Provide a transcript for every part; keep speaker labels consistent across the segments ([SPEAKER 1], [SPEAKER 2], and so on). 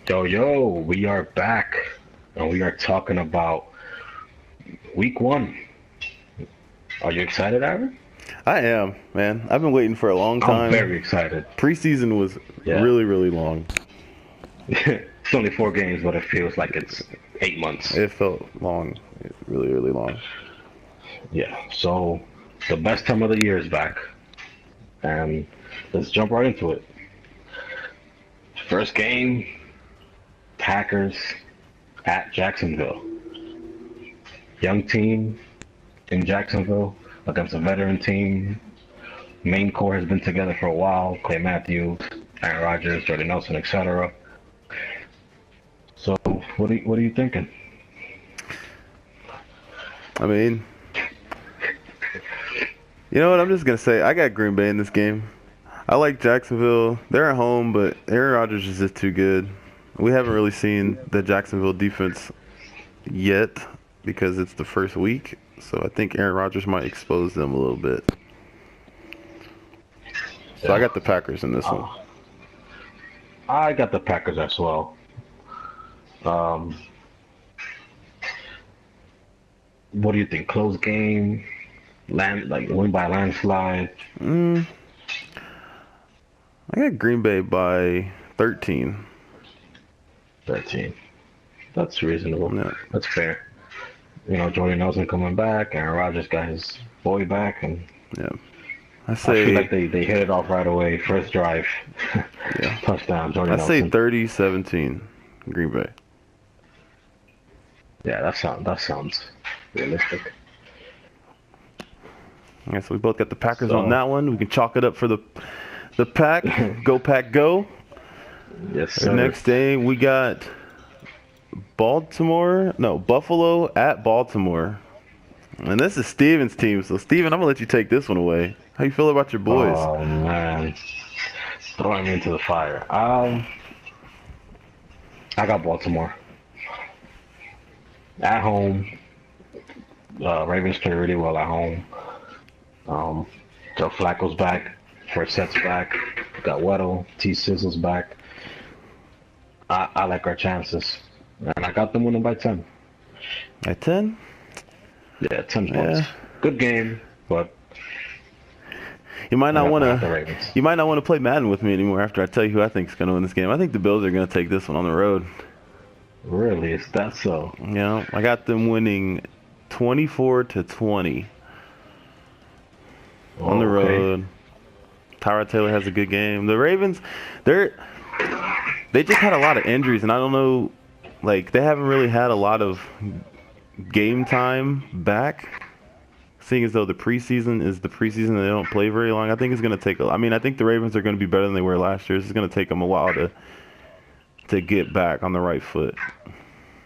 [SPEAKER 1] Yo, we are back and we are talking about week one. Are you excited, Aaron?
[SPEAKER 2] I am, man. I've been waiting for a long
[SPEAKER 1] I'm
[SPEAKER 2] time.
[SPEAKER 1] very excited.
[SPEAKER 2] Preseason was
[SPEAKER 1] Yeah.
[SPEAKER 2] really, really long.
[SPEAKER 1] It's only 4 games, but it feels like it's 8 months.
[SPEAKER 2] It felt long, really, really long.
[SPEAKER 1] Yeah, so the best time of the year is back. And let's jump right into it. First game, Packers at Jacksonville. Young team in Jacksonville against a veteran team. Main core has been together for a while. Clay Matthews, Aaron Rodgers, Jordy Nelson, etc. So, what are you thinking?
[SPEAKER 2] I mean, you know what? I'm just gonna say I got Green Bay in this game. I like Jacksonville. They're at home, but Aaron Rodgers is just too good. We haven't really seen the Jacksonville defense yet because it's the first week. So I think Aaron Rodgers might expose them a little bit. So I got the Packers in this one.
[SPEAKER 1] I got the Packers as well. What do you think? Close game, win by landslide.
[SPEAKER 2] I got Green Bay by 13.
[SPEAKER 1] 13. That's reasonable.
[SPEAKER 2] Yeah.
[SPEAKER 1] That's fair. You know, Jordy Nelson coming back, Aaron Rodgers got his boy back, and
[SPEAKER 2] Yeah.
[SPEAKER 1] I feel like they hit it off right away. First drive,
[SPEAKER 2] Yeah.
[SPEAKER 1] touchdown, Jordy
[SPEAKER 2] I
[SPEAKER 1] Nelson.
[SPEAKER 2] say 30-17, Green Bay.
[SPEAKER 1] Yeah, that sounds realistic.
[SPEAKER 2] Yeah, so we both got the Packers
[SPEAKER 1] So-
[SPEAKER 2] on that one. We can chalk it up for the Pack. Go Pack, go.
[SPEAKER 1] Yes,
[SPEAKER 2] The
[SPEAKER 1] sir.
[SPEAKER 2] next game we got Buffalo at Baltimore. And this is Steven's team. So Steven, I'm gonna let you take this one away. How you feel about your boys?
[SPEAKER 1] Oh man, throwing me into the fire. I got Baltimore at home. Ravens play really well at home. Joe Flacco's back. Forset's back. Got Weddle. T. Sizzle's back. I like our chances, and I got them winning by 10.
[SPEAKER 2] At 10?
[SPEAKER 1] Yeah, 10 points.
[SPEAKER 2] Yeah.
[SPEAKER 1] Good game, but
[SPEAKER 2] You might not want
[SPEAKER 1] the
[SPEAKER 2] to.
[SPEAKER 1] Ravens.
[SPEAKER 2] You might not want to play Madden with me anymore after I tell you who I think is going to win this game. I think the Bills are going to take this one on the road.
[SPEAKER 1] Really, is that so?
[SPEAKER 2] You know, I got them winning 24-20 on the
[SPEAKER 1] Okay.
[SPEAKER 2] road. Tyrod Taylor has a good game. The Ravens, they just had a lot of injuries, and I don't know, like they haven't really had a lot of game time back. Seeing as though the preseason is the preseason, and they don't play very long. I think it's going to take. I think the Ravens are going to be better than they were last year. It's going to take them a while to get back on the right foot.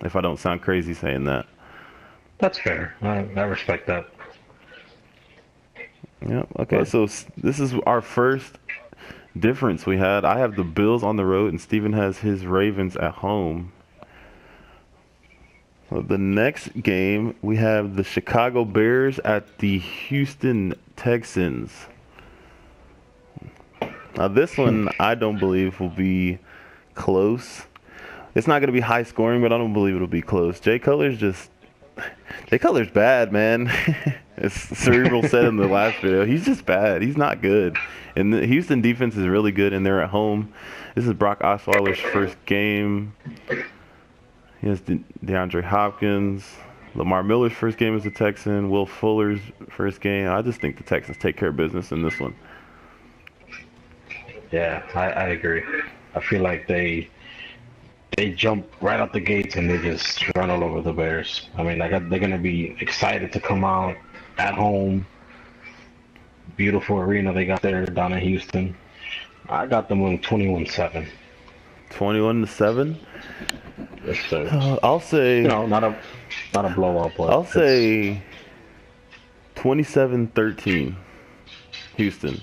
[SPEAKER 2] If I don't sound crazy saying that.
[SPEAKER 1] That's fair. I respect that.
[SPEAKER 2] Yeah. Okay. So this is our first difference we had. I have the Bills on the road, and Steven has his Ravens at home. So the next game, we have the Chicago Bears at the Houston Texans. Now this one, I don't believe will be close. It's not going to be high scoring, but I don't believe it'll be close. Jay Cutler's bad, man. As Cerebral said in the last video, he's just bad. He's not good. And the Houston defense is really good, and they're at home. This is Brock Osweiler's first game. He has DeAndre Hopkins. Lamar Miller's first game as a Texan. Will Fuller's first game. I just think the Texans take care of business in this one.
[SPEAKER 1] Yeah, I agree. I feel like they jump right out the gates and they just run all over the Bears. I mean, they're gonna be excited to come out at home. Beautiful arena they got there down in Houston. I got them winning 21-7.
[SPEAKER 2] 21-7.
[SPEAKER 1] Yes, sir.
[SPEAKER 2] I'll say.
[SPEAKER 1] Not a blowout, but
[SPEAKER 2] I'll say 27-13. Houston.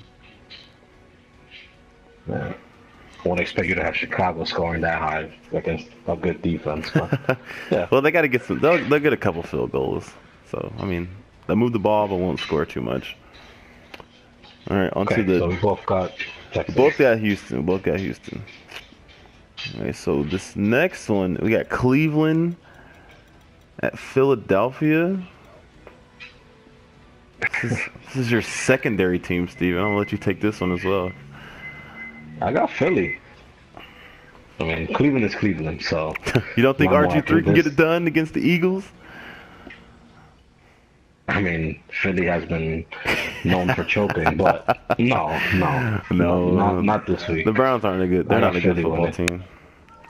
[SPEAKER 1] Man, I wouldn't expect you to have Chicago scoring that high against a good defense. But yeah.
[SPEAKER 2] Well, they got to get some. They'll get a couple field goals. So they move the ball but won't score too much. All right, on to
[SPEAKER 1] So we both got Texans.
[SPEAKER 2] Both got Houston. Okay, so this next one, we got Cleveland at Philadelphia. This is your secondary team, Steven. I'm gonna let you take this one as well.
[SPEAKER 1] I got Philly. I mean, Cleveland is Cleveland, so.
[SPEAKER 2] You don't think
[SPEAKER 1] One more
[SPEAKER 2] RG3 can
[SPEAKER 1] after
[SPEAKER 2] get
[SPEAKER 1] this.
[SPEAKER 2] it done against the Eagles?
[SPEAKER 1] I mean, Philly has been known for choking, but no,
[SPEAKER 2] No,
[SPEAKER 1] not this week.
[SPEAKER 2] the Browns aren't a good. They're
[SPEAKER 1] I
[SPEAKER 2] not
[SPEAKER 1] got
[SPEAKER 2] a good
[SPEAKER 1] Philly
[SPEAKER 2] football
[SPEAKER 1] winning.
[SPEAKER 2] team.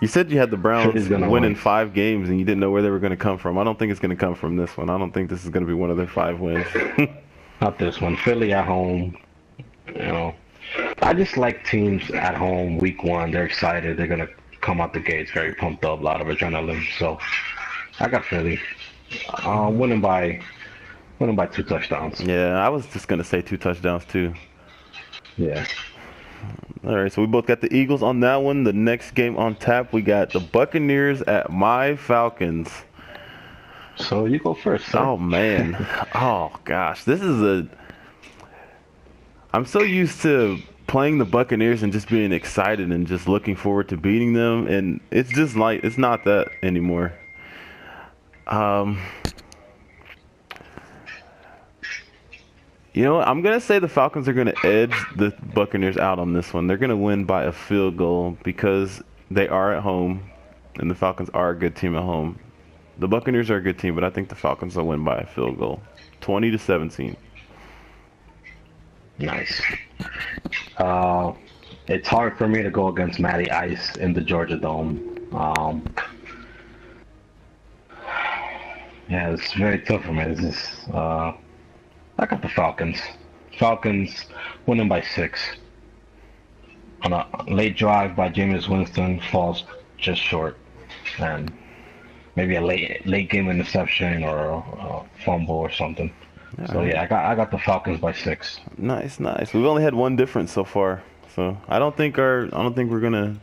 [SPEAKER 2] You said you had the Browns
[SPEAKER 1] Philly's gonna
[SPEAKER 2] winning
[SPEAKER 1] win.
[SPEAKER 2] 5 games and you didn't know where they were going to come from. I don't think it's going to come from this one. I don't think this is going to be one of their 5 wins.
[SPEAKER 1] Not this one. Philly at home. You know, I just like teams at home. Week 1, they're excited. They're gonna come out the gates very pumped up, a lot of adrenaline. So I got Philly. Winning by 2 touchdowns.
[SPEAKER 2] Yeah, I was just going to say 2 touchdowns too.
[SPEAKER 1] Yeah.
[SPEAKER 2] All right, so we both got the Eagles on that one. The next game on tap, we got the Buccaneers at my Falcons.
[SPEAKER 1] So you go first. Sir.
[SPEAKER 2] Oh man. Oh gosh. I'm so used to playing the Buccaneers and just being excited and just looking forward to beating them, and it's just like it's not that anymore. You know what? I'm gonna say the Falcons are gonna edge the Buccaneers out on this one. They're gonna win by a field goal because they are at home, and the Falcons are a good team at home. The Buccaneers are a good team, but I think the Falcons will win by a field goal, 20-17.
[SPEAKER 1] Nice. It's hard for me to go against Matty Ice in the Georgia Dome. Yeah, it's very tough for me. It's just, I got the Falcons. Falcons winning by 6. On a late drive by Jameis Winston falls just short, and maybe a late game interception or a fumble or something. So yeah, I got the Falcons by 6.
[SPEAKER 2] Nice. We've only had one difference so far, so I don't think we're gonna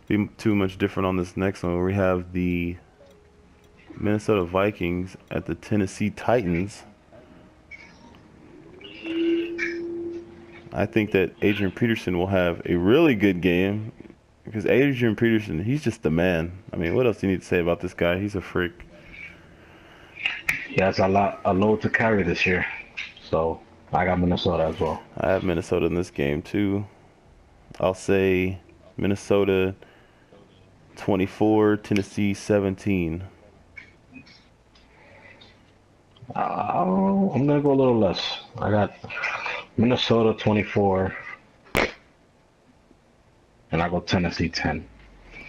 [SPEAKER 2] be too much different on this next one. Where we have the Minnesota Vikings at the Tennessee Titans. I think that Adrian Peterson will have a really good game because Adrian Peterson, he's just the man. I mean, what else do you need to say about this guy? He's a freak.
[SPEAKER 1] He has a load to carry this year. So I got Minnesota as well.
[SPEAKER 2] I have Minnesota in this game too. I'll say Minnesota 24, Tennessee 17.
[SPEAKER 1] I'm gonna go a little less. I got Minnesota 24, and I go Tennessee 10.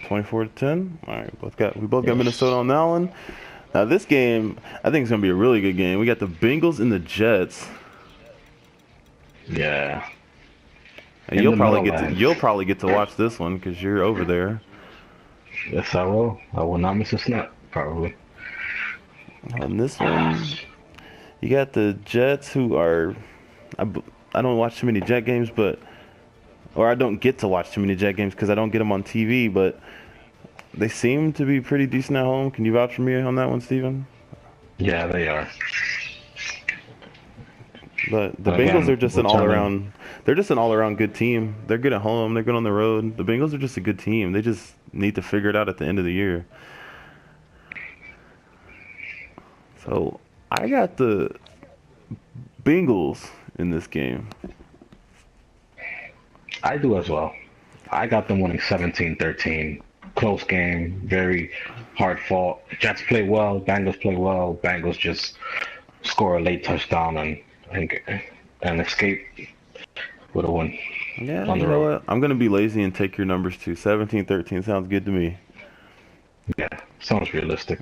[SPEAKER 2] 24-10. All right, we both got Minnesota on that one. Now this game, I think it's gonna be a really good game. We got the Bengals and the Jets.
[SPEAKER 1] Yeah.
[SPEAKER 2] And you'll probably get to watch this one because you're over there.
[SPEAKER 1] Yes, I will. I will not miss a snap, probably.
[SPEAKER 2] On this one, you got the Jets who are. I don't watch too many Jet games, or I don't get to watch too many Jet games because I don't get them on TV, but they seem to be pretty decent at home. Can you vouch for me on that one, Steven?
[SPEAKER 1] Yeah, they are.
[SPEAKER 2] But the Bengals are just an all-around. They're just an all-around good team. They're good at home. They're good on the road. The Bengals are just a good team. They just need to figure it out at the end of the year. So I got the Bengals in this game.
[SPEAKER 1] I do as well. I got them winning 17-13. Close game, very hard fought. Jets play well, Bengals play well. Bengals just score a late touchdown and escape with a win.
[SPEAKER 2] Yeah, you know what? I'm going to be lazy and take your numbers too. 17-13 sounds good to me.
[SPEAKER 1] Yeah, sounds realistic.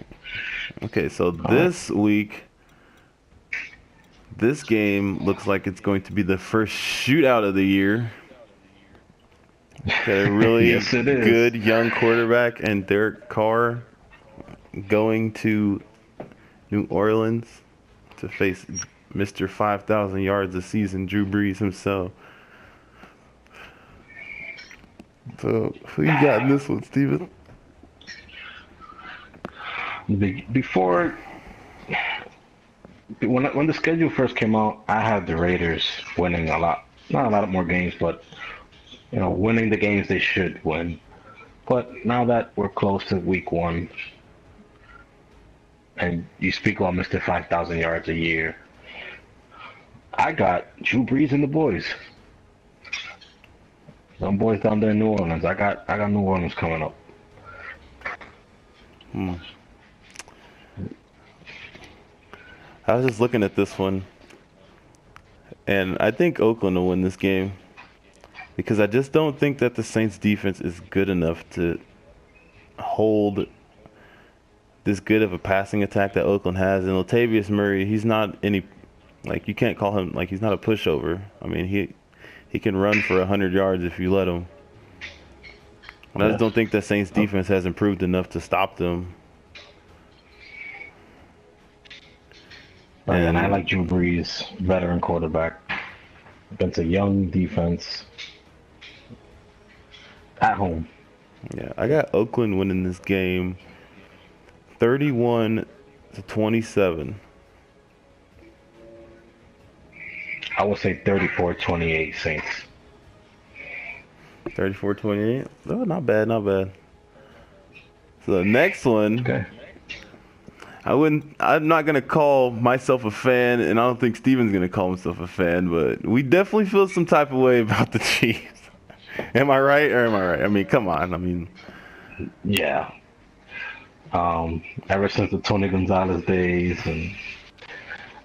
[SPEAKER 2] Okay, so this week, this game looks like it's going to be the first shootout of the year. Okay, a really
[SPEAKER 1] Yes, it is.
[SPEAKER 2] good young quarterback and Derek Carr going to New Orleans to face Mr. 5,000 yards a season, Drew Brees himself. So, who you got in this one, Steven?
[SPEAKER 1] Before, when the schedule first came out, I had the Raiders winning not a lot more games, but winning the games they should win. But now that we're close to week one, and you speak about Mr. 5,000 yards a year, I got Drew Brees and the boys. Some boys down there in New Orleans. I got New Orleans coming up.
[SPEAKER 2] Hmm. I was just looking at this one, and I think Oakland will win this game because I just don't think that the Saints defense is good enough to hold this good of a passing attack that Oakland has. And Latavius Murray, he's not any, like, you can't call him, like, he's not a pushover. I mean, he can run for 100 yards if you let him. And I just don't think the Saints defense has improved enough to stop them.
[SPEAKER 1] And I like Drew Brees, veteran quarterback, against a young defense at home.
[SPEAKER 2] Yeah, I got Oakland winning this game 31-27.
[SPEAKER 1] I would say 34-28 Saints.
[SPEAKER 2] 34-28. Oh, not bad, not bad. So the next one,
[SPEAKER 1] Okay.
[SPEAKER 2] I'm not gonna call myself a fan, and I don't think Steven's gonna call himself a fan, but we definitely feel some type of way about the Chiefs. Am I right or am I right? I mean, come on. I mean,
[SPEAKER 1] Yeah. Ever since the Tony Gonzalez days and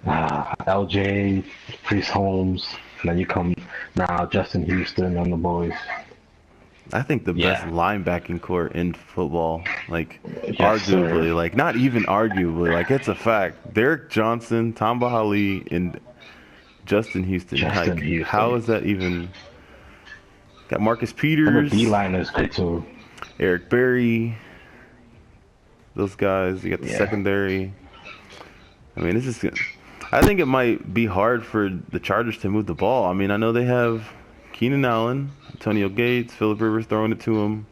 [SPEAKER 1] LJ, Priest Holmes, and then you come now Justin Houston and the boys.
[SPEAKER 2] I think the best linebacking core in football, like
[SPEAKER 1] Yes,
[SPEAKER 2] arguably,
[SPEAKER 1] sir.
[SPEAKER 2] like not even arguably, like it's a fact. Derek Johnson, Tamba Hali, and Justin Houston.
[SPEAKER 1] Justin
[SPEAKER 2] Like,
[SPEAKER 1] Houston.
[SPEAKER 2] how is that even? Got Marcus
[SPEAKER 1] And the
[SPEAKER 2] Peters,
[SPEAKER 1] D-line is good too.
[SPEAKER 2] Eric Berry, those guys. You got the secondary. I mean, it's just good. I think it might be hard for the Chargers to move the ball. I mean, I know they have Keenan Allen, Antonio Gates, Phillip Rivers throwing it to him,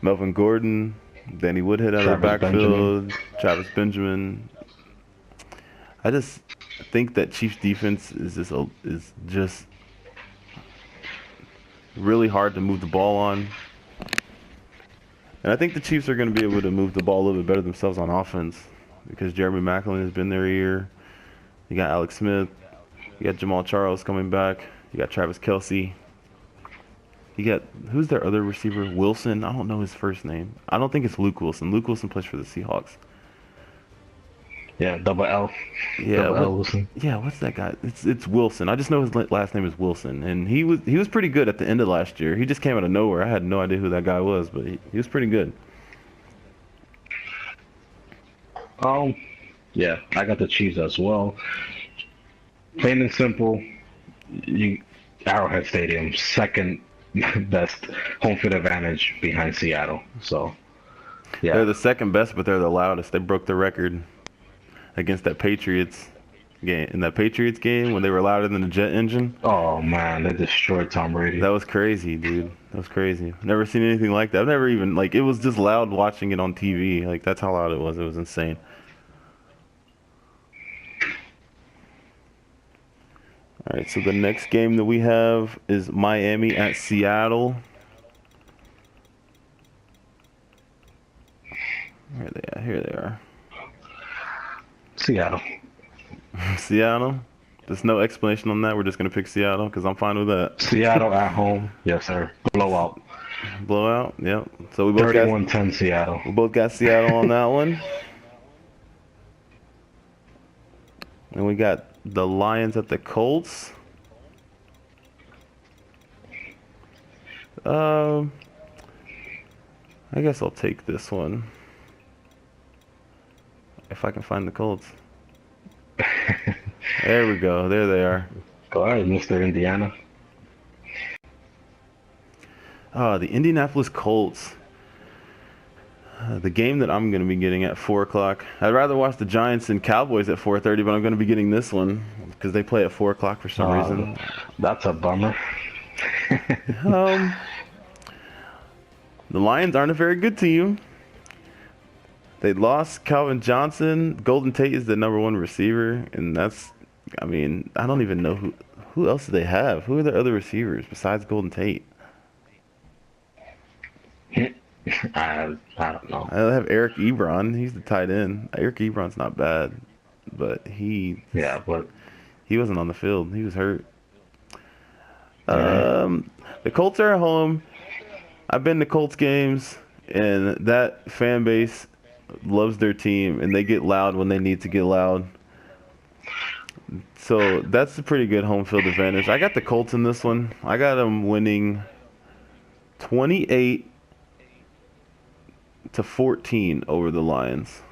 [SPEAKER 2] Melvin Gordon, Danny Woodhead out of the
[SPEAKER 1] Travis
[SPEAKER 2] backfield, Travis Benjamin. I just think that Chiefs defense is just really hard to move the ball on. And I think the Chiefs are going to be able to move the ball a little bit better themselves on offense because Jeremy Maclin has been there a year. You got Alex Smith. You got Jamal Charles coming back. You got Travis Kelce. You got, who's their other receiver? Wilson. I don't know his first name. I don't think it's Luke Wilson. Luke Wilson plays for the Seahawks.
[SPEAKER 1] Yeah, double L.
[SPEAKER 2] Yeah,
[SPEAKER 1] Double L Wilson.
[SPEAKER 2] Yeah, what's that guy? It's Wilson. I just know his last name is Wilson, and he was pretty good at the end of last year. He just came out of nowhere. I had no idea who that guy was, but he was pretty good.
[SPEAKER 1] Yeah, I got the Chiefs as well. Plain and simple, Arrowhead Stadium, second best home field advantage behind Seattle. So, yeah.
[SPEAKER 2] They're the second best, but they're the loudest. They broke the record against that Patriots game. In that Patriots game, when they were louder than the jet engine.
[SPEAKER 1] Oh man, they destroyed Tom Brady.
[SPEAKER 2] That was crazy, dude. That was crazy. Never seen anything like that. I've never even, like, it was just loud watching it on TV. Like, that's how loud it was. It was insane. All right, so the next game that we have is Miami at Seattle. Where are they at? Here they are.
[SPEAKER 1] Seattle.
[SPEAKER 2] Seattle? There's no explanation on that. We're just going to pick Seattle because I'm fine with that.
[SPEAKER 1] Seattle at home. Yes, sir. Blowout.
[SPEAKER 2] Blowout? Yep. So we both
[SPEAKER 1] 31-10 Seattle.
[SPEAKER 2] We both got Seattle on that one. And we got the Lions at the Colts. I guess I'll take this one. If I can find the Colts. There we go. There they are.
[SPEAKER 1] Go ahead, Mr. Indiana.
[SPEAKER 2] The Indianapolis Colts. The game that I'm going to be getting at 4 o'clock. I'd rather watch the Giants and Cowboys at 4:30, but I'm going to be getting this one because they play at 4 o'clock for some reason.
[SPEAKER 1] That's a bummer.
[SPEAKER 2] The Lions aren't a very good team. They lost Calvin Johnson. Golden Tate is the #1 receiver, and that's, I mean, I don't even know who else do they have. Who are their other receivers besides Golden Tate?
[SPEAKER 1] I don't know.
[SPEAKER 2] I have Eric Ebron. He's the tight end. Eric Ebron's not bad, but
[SPEAKER 1] Yeah, but
[SPEAKER 2] he wasn't on the field. He was hurt.
[SPEAKER 1] yeah,
[SPEAKER 2] The Colts are at home. I've been to Colts games, and that fan base loves their team, and they get loud when they need to get loud. So that's a pretty good home field advantage. I got the Colts in this one. I got them winning 28-14 over the Lions.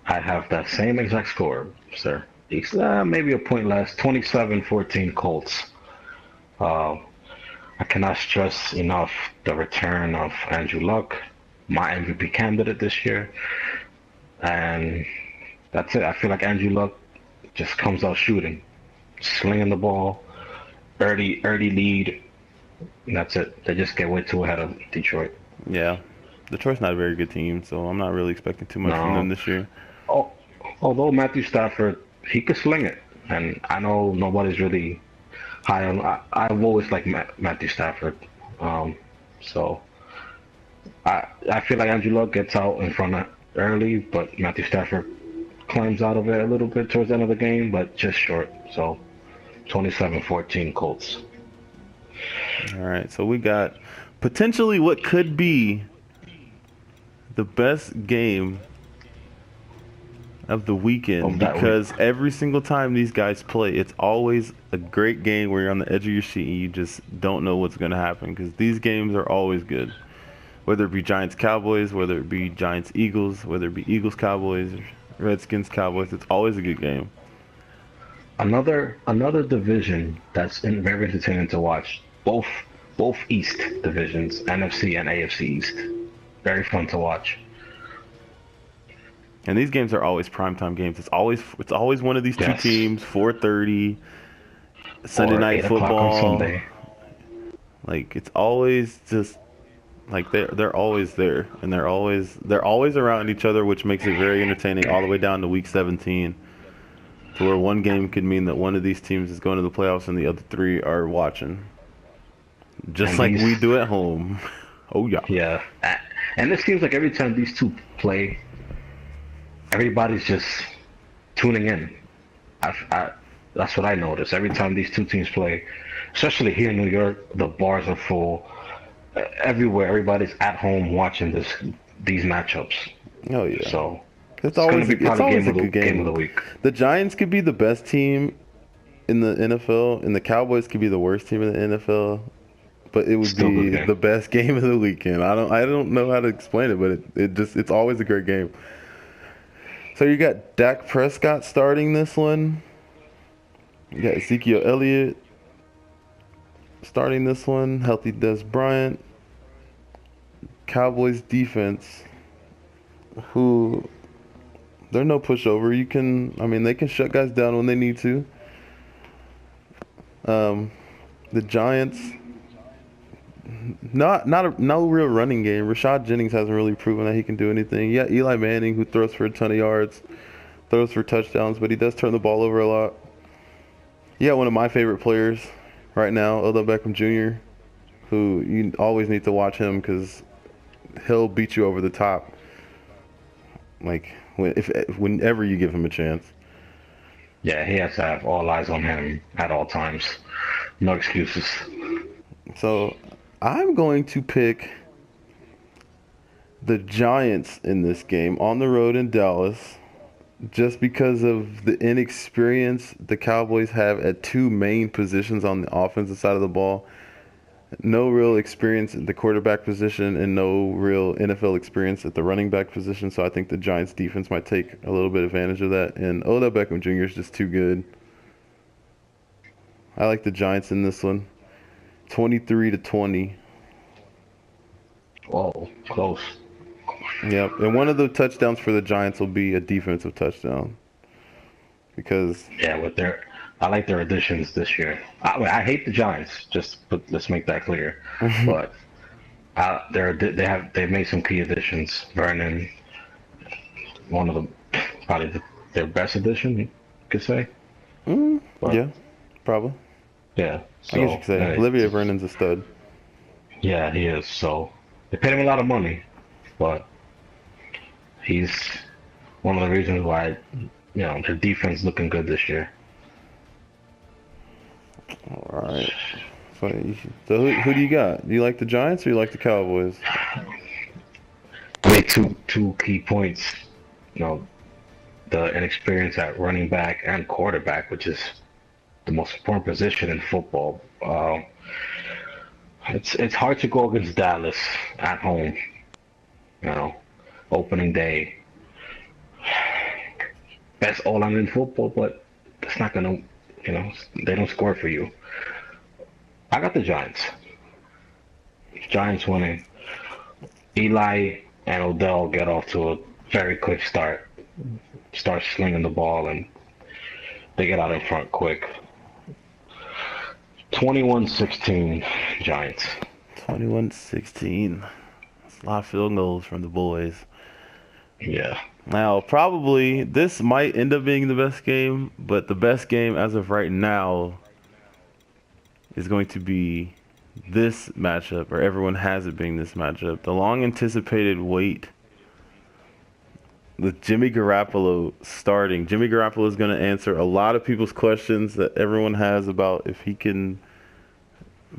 [SPEAKER 1] I have that same exact score, sir. It's, maybe a point less. 27-14 Colts. Uh, I cannot stress enough the return of Andrew Luck, my MVP candidate this year, and that's it. I feel like Andrew Luck just comes out shooting, slinging the ball, early lead. And that's it. They just get way too ahead of Detroit.
[SPEAKER 2] Yeah. Detroit's not a very good team, so I'm not really expecting too much from them
[SPEAKER 1] No.
[SPEAKER 2] this year.
[SPEAKER 1] Oh, although Matthew Stafford, he could sling it, and I know nobody's really high on. I've always liked Matthew Stafford, so I feel like Andrew Luck gets out in front of early, but Matthew Stafford climbs out of it a little bit towards the end of the game, but just short. So 27-14 Colts.
[SPEAKER 2] All right, so we got potentially what could be the best game of the weekend
[SPEAKER 1] Of that
[SPEAKER 2] because every single time these guys play, it's always a great game where you're on the edge of your seat and you just don't know what's going to happen because these games are always good. Whether it be Giants-Cowboys, whether it be Giants-Eagles, whether it be Eagles-Cowboys, Redskins-Cowboys, it's always a good game.
[SPEAKER 1] Another division that's very entertaining to watch. Both East divisions, NFC and AFC East. Very fun to watch.
[SPEAKER 2] And these games are always primetime games. It's always one of these two
[SPEAKER 1] Yes.
[SPEAKER 2] teams, 4:30, Sunday
[SPEAKER 1] Or
[SPEAKER 2] night
[SPEAKER 1] 8 o'clock
[SPEAKER 2] football.
[SPEAKER 1] on Sunday.
[SPEAKER 2] Like it's always just like they're always there and they're always around each other, which makes it very entertaining all the way down to week 17. To where one game could mean that one of these teams is going to the playoffs and the other three are watching. Just
[SPEAKER 1] And
[SPEAKER 2] like
[SPEAKER 1] these-
[SPEAKER 2] we do at home. Oh yeah.
[SPEAKER 1] Yeah. And it seems like every time these two play, everybody's just tuning in. That's what I notice. Every time these two teams play, especially here in New York, the bars are full. Everywhere, everybody's at home watching these matchups.
[SPEAKER 2] Oh yeah.
[SPEAKER 1] So
[SPEAKER 2] It's
[SPEAKER 1] going
[SPEAKER 2] always
[SPEAKER 1] to be
[SPEAKER 2] it's
[SPEAKER 1] probably
[SPEAKER 2] always a good
[SPEAKER 1] game
[SPEAKER 2] game.
[SPEAKER 1] of the week.
[SPEAKER 2] The Giants could be the best team in the NFL, and the Cowboys could be the worst team in the NFL. But it would
[SPEAKER 1] Still
[SPEAKER 2] be
[SPEAKER 1] good game.
[SPEAKER 2] the best game of the weekend. I don't know how to explain it, but it's always a great game. So you got Dak Prescott starting this one. You got Ezekiel Elliott starting this one. Healthy Des Bryant. Cowboys defense, who they're no pushover. They can shut guys down when they need to. The Giants, no real running game. Rashad Jennings hasn't really proven that he can do anything. Yeah, Eli Manning, who throws for a ton of yards, throws for touchdowns, but he does turn the ball over a lot. Yeah, one of my favorite players right now, Odell Beckham Jr., who you always need to watch him because he'll beat you over the top. Like whenever you give him a chance.
[SPEAKER 1] Yeah, he has to have all eyes on him at all times. No excuses.
[SPEAKER 2] So I'm going to pick the Giants in this game on the road in Dallas just because of the inexperience the Cowboys have at two main positions on the offensive side of the ball. No real experience at the quarterback position and no real NFL experience at the running back position. So I think the Giants defense might take a little bit advantage of that. And Odell Beckham Jr. is just too good. I like the Giants in this one. 23-20.
[SPEAKER 1] Whoa, close.
[SPEAKER 2] Yep. And one of the touchdowns for the Giants will be a defensive touchdown. Because
[SPEAKER 1] Yeah, I like their additions this year. I hate the Giants. Let's make that clear. But they've made some key additions. Vernon, one of their best addition, you could say. But,
[SPEAKER 2] yeah, probably.
[SPEAKER 1] Yeah.
[SPEAKER 2] I guess you could say Olivier Vernon's a stud.
[SPEAKER 1] Yeah, he is. So they paid him a lot of money, but he's one of the reasons why their defense looking good this year.
[SPEAKER 2] All right. So who do you got? Do you like the Giants or you like the Cowboys?
[SPEAKER 1] I mean, two key points. The inexperience at running back and quarterback, which is the most important position in football. It's hard to go against Dallas at home. You know, opening day, best all-line in football, but that's not gonna, they don't score for you. I got the Giants. Giants winning. Eli and Odell get off to a very quick start. Start slinging the ball and they get out in front quick. 21-16 Giants.
[SPEAKER 2] 21-16. That's a lot of field goals from the boys.
[SPEAKER 1] Yeah.
[SPEAKER 2] Now, probably this might end up being the best game, but the best game as of right now is going to be this matchup, or everyone has it being this matchup. The long anticipated wait with Jimmy Garoppolo starting. Jimmy Garoppolo is going to answer a lot of people's questions that everyone has about if he can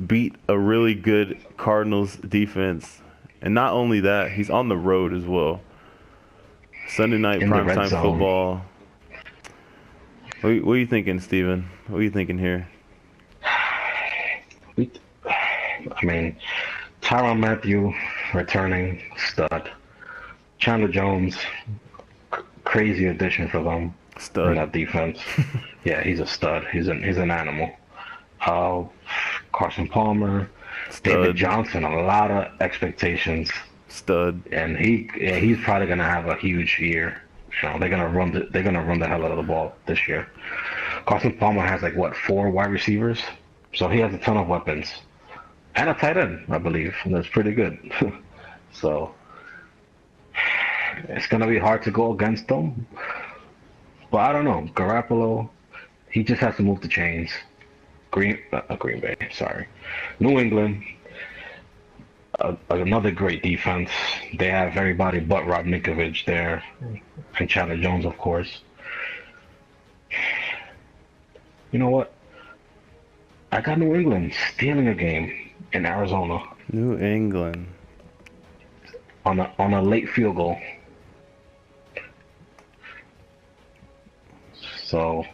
[SPEAKER 2] beat a really good Cardinals defense. And not only that, he's on the road as well. Sunday night primetime football. What are you thinking, Steven? What are you thinking here?
[SPEAKER 1] I mean, Tyrann Mathieu returning stud. Chandler Jones, crazy addition for them.
[SPEAKER 2] Stud.
[SPEAKER 1] In that defense. Yeah, he's a stud. He's an animal. Carson Palmer,
[SPEAKER 2] Stud.
[SPEAKER 1] David Johnson, a lot of expectations.
[SPEAKER 2] Stud.
[SPEAKER 1] And he's probably gonna have a huge year. They're gonna run the hell out of the ball this year. Carson Palmer has 4 wide receivers, so he has a ton of weapons. And a tight end, I believe. And that's pretty good. So it's gonna be hard to go against them. But I don't know. Garoppolo, he just has to move the chains. Green Bay, sorry. New England, another great defense. They have everybody but Rob Ninkovich there, and Chandler Jones, of course. You know what? I got New England stealing a game in Arizona.
[SPEAKER 2] New England.
[SPEAKER 1] On a late field goal. So.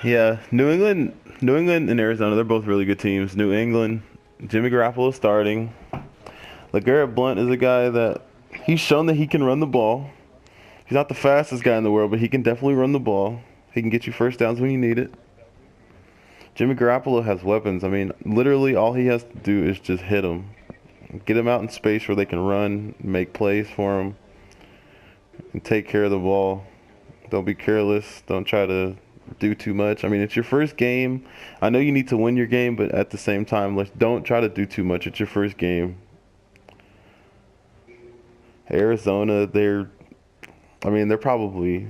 [SPEAKER 2] Yeah, New England and Arizona, they're both really good teams. New England, Jimmy Garoppolo is starting. LeGarrette Blount is a guy that he's shown that he can run the ball. He's not the fastest guy in the world, but he can definitely run the ball. He can get you first downs when you need it. Jimmy Garoppolo has weapons. I mean, literally all he has to do is just hit them. Get him out in space where they can run, make plays for him, and take care of the ball. Don't be careless. Don't try to do too much. I mean, it's your first game. I know you need to win your game, but at the same time, don't try to do too much. It's your first game. Arizona, they're probably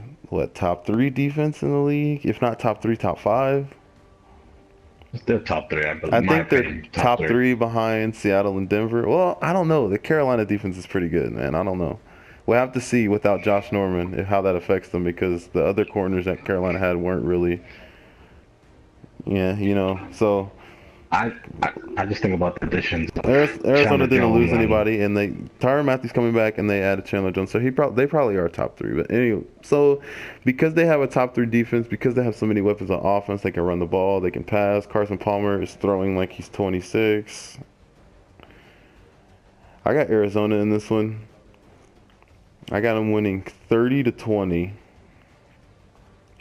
[SPEAKER 2] top 3 defense in the league, if not top 3, top 5.
[SPEAKER 1] They're top 3, I believe.
[SPEAKER 2] I think they're top 3 behind Seattle and Denver. Well, I don't know. The Carolina defense is pretty good, man. I don't know. We'll have to see without Josh Norman how that affects them, because the other corners that Carolina had weren't really, so.
[SPEAKER 1] I just think about the additions.
[SPEAKER 2] Arizona didn't lose anybody, and Tyrann Mathieu's coming back, and they added Chandler Jones, so they probably are top 3. But anyway, so because they have a top 3 defense, because they have so many weapons on offense, they can run the ball, they can pass. Carson Palmer is throwing like he's 26. I got Arizona in this one. I got them winning 30-20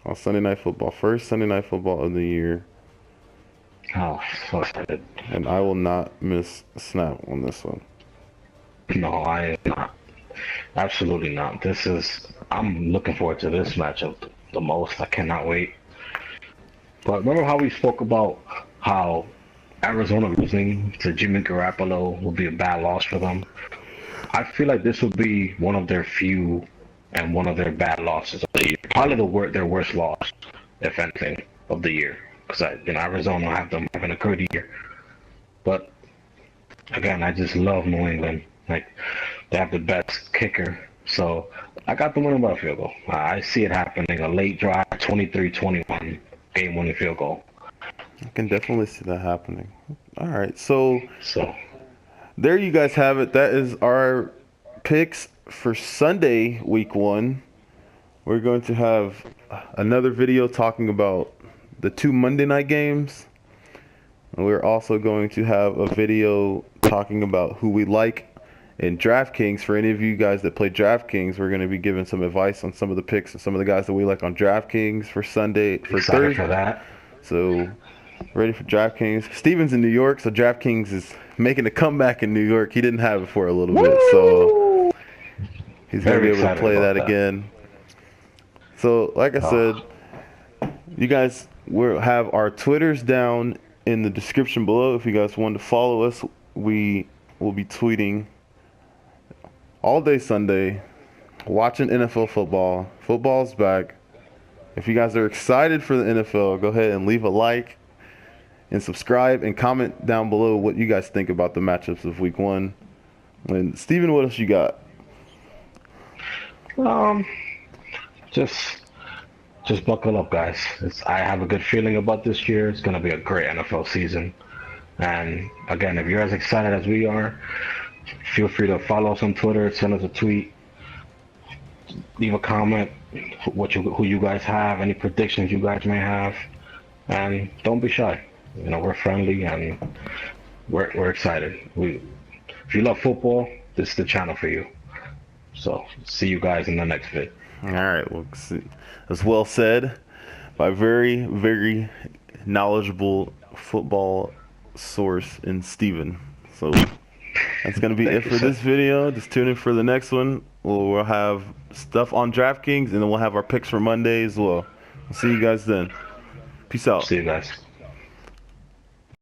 [SPEAKER 2] on Sunday Night Football. First Sunday Night Football of the year.
[SPEAKER 1] Oh, so excited.
[SPEAKER 2] And I will not miss a snap on this one.
[SPEAKER 1] No, I am not. Absolutely not. I'm looking forward to this matchup the most. I cannot wait. But remember how we spoke about how Arizona losing to Jimmy Garoppolo will be a bad loss for them? I feel like this will be one of their few and one of their bad losses of the year. Probably their worst loss, if anything, of the year. Because Arizona have them having a good year. But again, I just love New England. Like, they have the best kicker. So I got them winning by a field goal. I see it happening. A late drive, 23-21, game-winning field goal.
[SPEAKER 2] I can definitely see that happening. All right, so
[SPEAKER 1] So
[SPEAKER 2] there you guys have it. That is our picks for Sunday, week 1. We're going to have another video talking about the 2 Monday night games. And we're also going to have a video talking about who we like in DraftKings. For any of you guys that play DraftKings, we're going to be giving some advice on some of the picks and some of the guys that we like on DraftKings for Sunday, for
[SPEAKER 1] excited
[SPEAKER 2] Thursday.
[SPEAKER 1] for that.
[SPEAKER 2] So ready for DraftKings. Steven's in New York, so DraftKings is making a comeback in New York. He didn't have it for a little bit, so he's going to be able to play that again. So, like I said, you guys will have our Twitters down in the description below. If you guys want to follow us, we will be tweeting all day Sunday, watching NFL football. Football's back. If you guys are excited for the NFL, go ahead and leave a like and subscribe and comment down below what you guys think about the matchups of week 1. And Steven, what else you got?
[SPEAKER 1] Just buckle up, guys. I have a good feeling about this year. It's going to be a great NFL season. And again, if you're as excited as we are, feel free to follow us on Twitter, send us a tweet, leave a comment, who you guys have, any predictions you guys may have, and don't be shy. You know, we're friendly and we're excited. If you love football, this is the channel for you. So see you guys in the next vid.
[SPEAKER 2] All right, well, as well said by very, very knowledgeable football source in Steven. So that's going to be it for this video. Just tune in for the next one. We'll have stuff on DraftKings, and then we'll have our picks for Monday as well. I'll see you guys then. Peace out.
[SPEAKER 1] See you guys.